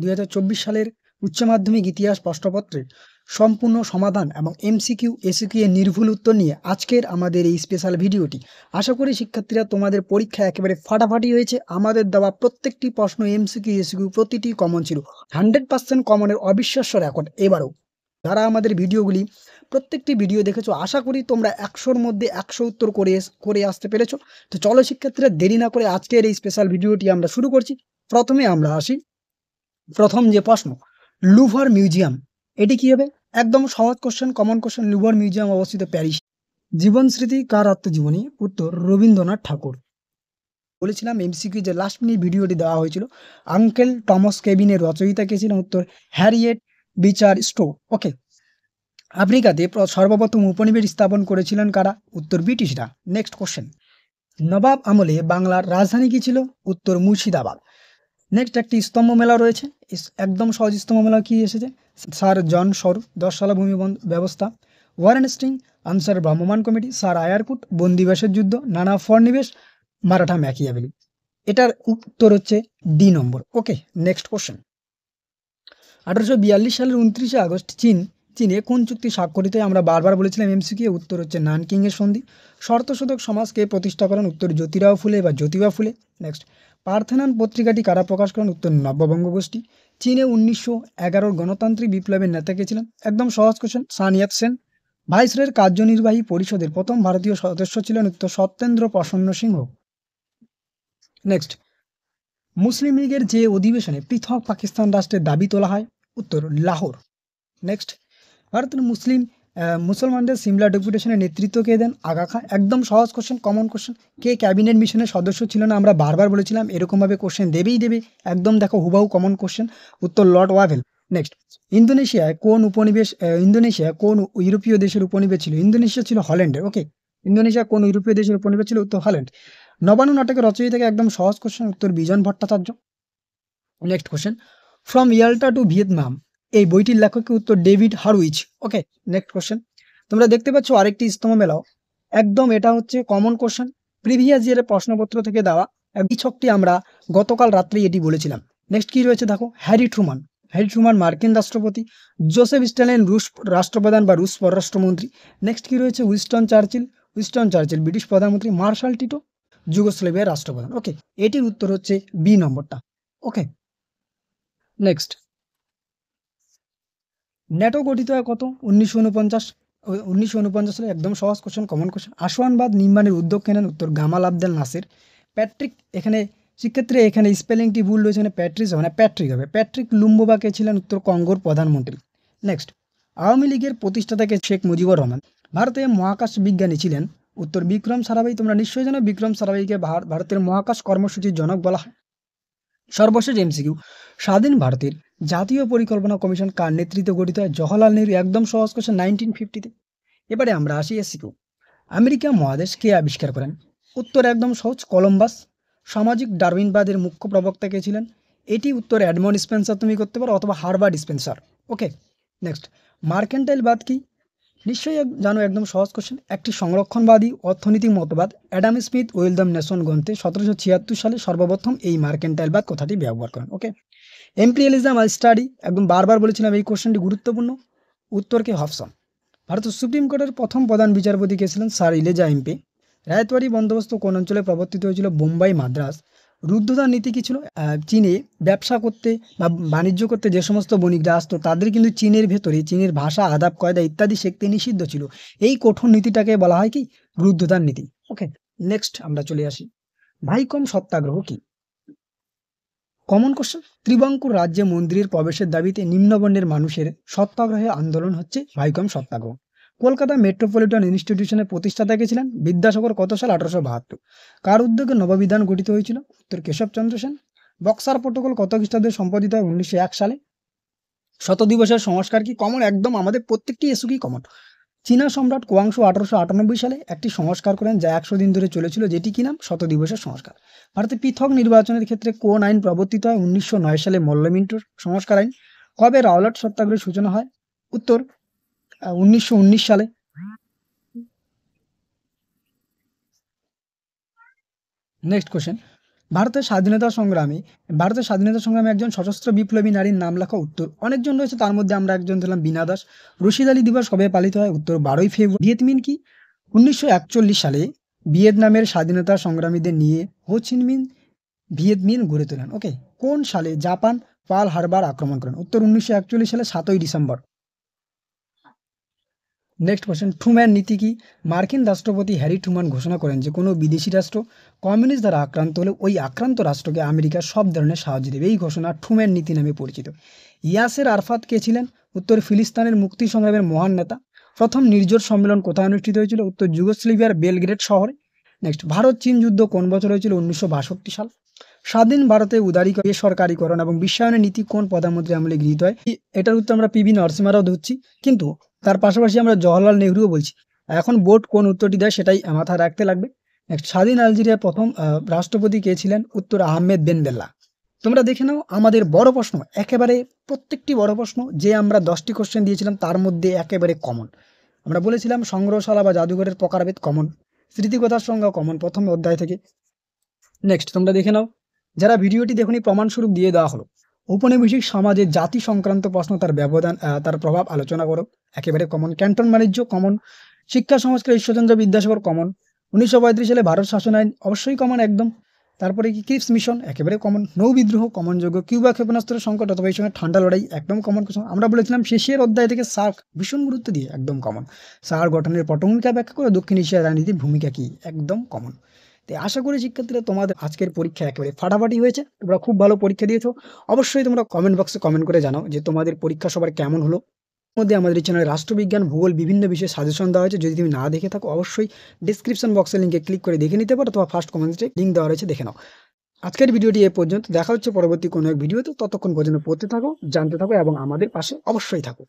2024 সালের উচ্চ মাধ্যমিক ইতিহাস প্রশ্নপত্রের সম্পূর্ণ সমাধান এবং এমসিকিউ এসিকিউ এর নির্ভুল উত্তর নিয়ে আজকের আমাদের এই স্পেশাল ভিডিওটি। আশা করি শিক্ষার্থীরা তোমাদের পরীক্ষা একেবারে ফাটাফাটি হয়েছে। আমাদের দেওয়া প্রত্যেকটি প্রশ্ন এমসিকিউ এসিকিউ প্রতিটি কমন ছিল, 100% কমনের অবিশ্বাস্য রেকর্ড এবারও। যারা আমাদের ভিডিওগুলি প্রত্যেকটি ভিডিও দেখেছো, আশা করি তোমরা 100-র মধ্যে 100 উত্তর করে আসতে পেরেছো। তো চলো শিক্ষার্থীরা, দেরি না করে আজকের এই স্পেশাল ভিডিওটি আমরা শুরু করছি। প্রথমে আমরা আসি, প্রথম যে প্রশ্ন, লুভর মিউজিয়াম এটি কি হবে? একদম সহজ question, common question. Louvre museum অবস্থিত প্যারিস। জীবন স্মৃতি কার আত্মজীবনী? উত্তর রবীন্দ্রনাথ ঠাকুর। বলেছিলাম এমসিকিউ যে লাস্ট মিনিট ভিডিওটি দেওয়া হয়েছিল, আঙ্কেল টমাস কেবিনের রচয়িতা কে ছিলেন? উত্তর হ্যারিয়েট বিচার স্টো। ওকে। আফ্রিকাতে সর্বপ্রথম উপনিবেশ স্থাপন করেছিলেন কারা? উত্তর ব্রিটিশরা। নেক্সট কোশ্চেন, নবাব আমলে বাংলার রাজধানী কি ছিল? উত্তর মুর্শিদাবাদ। নেক্সট, একটি স্তম্ভ মেলা রয়েছে, একদম সহজ স্তম্ভ মেলা কি এসেছে? স্যার জন সরু 10 সালা ভূমি ব্যবস্থা। ওয়ারেন স্টিং আনসার ভ্রাম্যমাণ কমিটি। স্যার আয়ারকুট বন্দিবাসের যুদ্ধ। নানা ফর্নিবেশ মারাঠা ম্যাকিয়াভেলি। এটার উত্তর হচ্ছে ডি নম্বর। ওকে। নেক্সট কোশ্চেন, 1842 সালের 29 আগস্ট চীনে কোন চুক্তি স্বাক্ষরিত হয়? আমরা বারবার বলেছিলাম এমসিকিউ, উত্তর হচ্ছে নানকিং এর সন্ধি। শর্তশোধক সমাজকে প্রতিষ্ঠা করেন? উত্তর জ্যোতিরাও ফুলে বা জ্যোতিবা ফুলে। নেক্সট, পার্থেনন পত্রিকাটি কারা প্রকাশ করেন? উত্তর নব্যবঙ্গ গোষ্ঠী। চীনে 1911 গণতান্ত্রিক বিপ্লবের নেতা কে ছিলেন? একদম সহজ কোশ্চেন, সান ইয়াত সেন। ভাইসরয়ের কার্যনির্বাহী পরিষদের প্রথম ভারতীয় সদস্য ছিলেন? উত্তর সত্যেন্দ্র প্রসন্ন সিংহ। নেক্সট, মুসলিম লীগের যে অধিবেশনে পৃথক পাকিস্তান রাষ্ট্রের দাবি তোলা হয়? উত্তর লাহোর। নেক্সট, ভারতের মুসলমানদের সিমলা ডেপুটেশনের নেতৃত্ব কে দেন? আগা খাঁ। একদম সহজ কোশ্চেন, কমন কোশ্চেন। কে ক্যাবিনেট মিশনের সদস্য ছিল না? আমরা বারবার বলেছিলাম এরকমভাবে কোশ্চেন দেবেই দেবে। একদম দেখো হুবাহু কমন কোশ্চেন, উত্তর লর্ড ওয়াভেল। নেক্সট, ইন্দোনেশিয়া কোন ইউরোপীয় দেশের উপনিবেশ ছিল? ইন্দোনেশিয়া ছিল হল্যান্ডের। ওকে। ইন্দোনেশিয়া কোন ইউরোপীয় দেশের উপনিবেশ ছিল? উত্তর হল্যান্ড। নবান্ন নাটকের রচয়িতাকে? একদম সহজ কোশ্চেন, উত্তর Bijon Bhattacharya. Next question, from Yalta to Vietnam এই বইটির লেখক? উত্তর David Horowitz. Okay. Next question, তোমরা দেখতে পাচ্ছ আরেকটি স্তম্ভ মেলাও। একদম এটা হচ্ছে কমন কোশ্চেন, প্রিভিয়াস ইয়ারের প্রশ্নপত্র থেকে দেওয়া। এই ছকটি আমরা গতকাল রাত্রে এটি বলেছিলাম। নেক্সট কি রয়েছে দেখো, হ্যারি ট্রুমান মার্কিন রাষ্ট্রপতি। জোসেফ স্ট্যালিন রুশ রাষ্ট্রপ্রধান বা রুশ পররাষ্ট্রমন্ত্রী। নেক্সট কি রয়েছে, উইনস্টন চার্চিল ব্রিটিশ প্রধানমন্ত্রী। মার্শাল টিটো যুগোস্লাভিয়ার রাষ্ট্রপ্রধান। ওকে। এটির উত্তর হচ্ছে বি নম্বরটা। ওকে। নেক্সট, ন্যাটো গঠিত হয় কত? 1949 সালে। একদম সহজ কোশ্চেন, কমন কোশ্চেন। আসওয়ান বাঁধ নির্মাণের উদ্যোগ কে নেন? উত্তর গামাল আবদেল নাসের। প্যাট্রিক, এখানে শিক্ষার্থী এখানে স্পেলিংটি ভুল রয়েছে, এখানে প্যাট্রিক হবে না, প্যাট্রিক হবে। প্যাট্রিক লুম্বোবা কে ছিলেন? উত্তর কঙ্গোর প্রধানমন্ত্রী। নেক্সট, আওয়ামী লীগের প্রতিষ্ঠাতা কে? শেখ মুজিবুর রহমান। ভারতে মহাকাশ বিজ্ঞানী ছিলেন? উত্তর বিক্রম সারাভাই। তোমরা নিশ্চয়ই জানো বিক্রম সারাভাইকে ভারতের মহাকাশ কর্মসূচির জনক বলা হয়। সর্বশেষ এমসিকিউ, স্বাধীন ভারতের জাতীয় পরিকল্পনা কমিশন কার নেতৃত্বে গঠিত হয়? জওহরলাল নেহরু। একদম সহজ কোশ্চেন, 1950-তে। এবারে আমরা আসি এসিকিউ, আমেরিকা মহাদেশ কে আবিষ্কার করেন? উত্তর একদম সহজ, কলম্বাস। সামাজিক ডারউইনবাদের মুখ্য প্রবক্তা কে ছিলেন? এটি উত্তর এডমন্ড স্পেন্সার তুমি করতে পারো, অথবা হারবার্ট স্পেন্সার। ওকে। নেক্সট, মার্কেন্টাইল বাদ কি? নিশ্চয়ই জানো, একদম সহজ কোশ্চেন, একটি সংরক্ষণবাদী অর্থনৈতিক মতবাদ। অ্যাডাম স্মিথ ওয়েলদাম নেশন গ্রন্থে 1776 সালে সর্বপ্রথম এই মার্কেন্টাইলবাদ কথাটি ব্যবহার করেন। ওকে। এম্পিরিয়ালিজম আর স্টাডি, একদম বারবার বলেছিলাম এই কোশ্চেনটি গুরুত্বপূর্ণ। উত্তর কে? হবসন। ভারতের সুপ্রিম কোর্টের প্রথম প্রধান বিচারপতি কে ছিলেন? Sir ইলেজা MP. রায়তওয়ারি বন্দোবস্ত কোন অঞ্চলে প্রবর্তিত হয়েছিল? বোম্বাই মাদ্রাস। রুদ্ধদ্বার নীতি কি ছিল? চীনে ব্যবসা করতে বা বাণিজ্য করতে যে সমস্ত বণিকরা আসতো তাদের কিন্তু চীনের ভেতরে চীনের ভাষা, আদাব কায়দা ইত্যাদি শিখতে নিষিদ্ধ ছিল। এই কঠোর নীতিটাকে বলা হয় কি? রুদ্ধদ্বার নীতি। ওকে। নেক্সট আমরা চলে আসি, ভাইকম সত্যাগ্রহ কি? Common question. ত্রিবাঙ্কুর রাজ্যে মন্দিরের প্রবেশের দাবিতে নিম্নবর্ণের মানুষের সত্যাগ্রহে আন্দোলন হচ্ছে ভাইকম সত্যাগ্রহ। কলকাতা মেট্রোপলিটন ইনস্টিটিউশনের প্রতিষ্ঠাতা কে ছিলেন? বিদ্যাসাগর। কত সাল? 1872। কার উদ্যোগে নববিধান গঠিত হয়েছিল? উত্তর কেশবচন্দ্র সেন। বক্সার প্রোটোকল কত খ্রিস্টাব্দে সম্পাদিত হয়? 1901 সালে। শত দিবসের সংস্কার কি? কমন, একদম আমাদের প্রত্যেকটি এসুকি কমন। চীনা সম্রাট কোয়াংশু 1898 সালে একটি সংস্কার করেন যা 100 দিন ধরে চলেছিল, যেটি কি নাম? শত দিবসের সংস্কার। ভারতে পৃথক নির্বাচনের ক্ষেত্রে কোন আইন প্রবর্তিত হয়? 1909 সালে মল্লমিন্টুর সংস্কার আইন। কবে রাওলাট সত্যাগ্রহের সূচনা হয়? উত্তর 1919 সালে। নেক্সট কোশ্চেন, ভারতের স্বাধীনতা সংগ্রামে একজন সশস্ত্র বিপ্লবী নারীর নাম লেখা। উত্তর অনেকজন রয়েছে, তার মধ্যে আমরা একজন দিলাম বীণা দাস। রশিদ আলী দিবস কবে পালিত হয়? উত্তর 12ই ফেব্রুয়ারি। ভিয়েতমিন কি? 1941 সালে ভিয়েতনামের স্বাধীনতা সংগ্রামীদের নিয়ে হো চি মিন ভিয়েতমিন গড়ে তোলেন। ওকে, কোন সালে জাপান পার্ল হারবার আক্রমণ করেন? উত্তর 1941 সালে 7ই ডিসেম্বর। নেক্সট কোশ্চেন, ট্রুম্যান নীতি কি? মার্কিন রাষ্ট্রপতি হ্যারি ট্রুম্যান ঘোষণা করেন যে কোনো বিদেশি রাষ্ট্র কমিউনিস্ট দ্বারা আক্রান্ত হলে ওই আক্রান্ত রাষ্ট্রকে আমেরিকা সব ধরনের সাহায্য দেবে। এই ঘোষণা ট্রুম্যান নীতি নামে পরিচিত। ইয়াসের আরাফাত কে ছিলেন? উত্তর ফিলিস্তিনের মুক্তি সংগ্রামের মহান নেতা। প্রথম নির্জোট সম্মেলন কোথায় অনুষ্ঠিত হয়েছিল? উত্তর যুগোস্লাভিয়ার বেলগ্রেড শহরে। নেক্সট, ভারত চীন যুদ্ধ কোন বছর হয়েছিল? 1962 সাল। স্বাধীন ভারতে উদারীকরণ, বেসরকারীকরণ এবং বিশ্বায়নের নীতি কোন প্রধানমন্ত্রী আমলে গৃহীত হয়? এটার উত্তর আমরা পিভি নরসিংহরাও ধরছি, কিন্তু তার পাশাপাশি আমরা জওহরলাল নেহরুও বলছি। এখন বোর্ড কোন উত্তরটি দেয় সেটাই মাথায় রাখতে লাগবে। নেক্সট, স্বাধীন আলজেরিয়ার প্রথম রাষ্ট্রপতি কে ছিলেন? উত্তর আহমেদ বেন বেল্লা। তোমরা দেখে নাও আমাদের বড় প্রশ্ন, একেবারে প্রত্যেকটি বড় প্রশ্ন যে আমরা 10টি কোশ্চেন দিয়েছিলাম তার মধ্যে একেবারে কমন। আমরা বলেছিলাম সংগ্রহশালা বা জাদুঘরের প্রকারভেদ কমন, স্মৃতিকথার সংজ্ঞা কমন প্রথম অধ্যায় থেকে। নেক্সট, তোমরা দেখে নাও, যারা ভিডিওটি দেখুনি প্রমাণস্বরূপ দিয়ে দেওয়া হলো। ঔপনিবেশিক সমাজে জাতি সংক্রান্ত প্রশ্ন, তার ব্যবধান, তার প্রভাব আলোচনা করো, একেবারে কমন। ক্যান্টন বাণিজ্য কমন। শিক্ষা সংস্কার ঈশ্বরচন্দ্র বিদ্যাসাগর কমন। 1935 সালে ভারত শাসন আইন অবশ্যই কমন একদম। তারপরে কি ক্রিপস মিশন, একেবারে কমন। নৌ বিদ্রোহ কমন যোগ্য। কিউবা ক্ষেপণাস্ত্রের সংকট অথবা এই সময় ঠান্ডা লড়াই একদম কমন কোশ্চেন। আমরা বলেছিলাম শেষের অধ্যায় থেকে সার্ক ভীষণ গুরুত্ব দিয়ে একদম কমন। সার্ক গঠনের পটভূমিকা ব্যাখ্যা করে দক্ষিণ এশিয়ার রাজনীতির ভূমিকা কি, একদম কমন। তাই আশা করি শিক্ষার্থীরা তোমাদের আজকের পরীক্ষা একেবারে ফাটাফাটি হয়েছে, তোমরা খুব ভালো পরীক্ষা দিয়েছো। অবশ্যই তোমরা কমেন্ট বক্সে কমেন্ট করে জানাও যে তোমাদের পরীক্ষা সবার কেমন হলো। মধ্যে আমাদের এই চ্যানেলে রাষ্ট্রবিজ্ঞান, ভূগোল বিভিন্ন বিষয়ে সাজেশন দেওয়া হয়েছে। যদি তুমি না দেখে থাকো অবশ্যই ডিসক্রিপশন বক্সের লিঙ্কে ক্লিক করে দেখে নিতে পারো, অথবা ফার্স্ট কমেন্টে লিঙ্ক দেওয়া রয়েছে, দেখে নাও। আজকের ভিডিওটি এ পর্যন্ত, দেখা হচ্ছে পরবর্তী কোনো এক ভিডিওতে। ততক্ষণ পর্যন্ত পড়তে থাকো, জানতে থাকো এবং আমাদের পাশে অবশ্যই থাকো।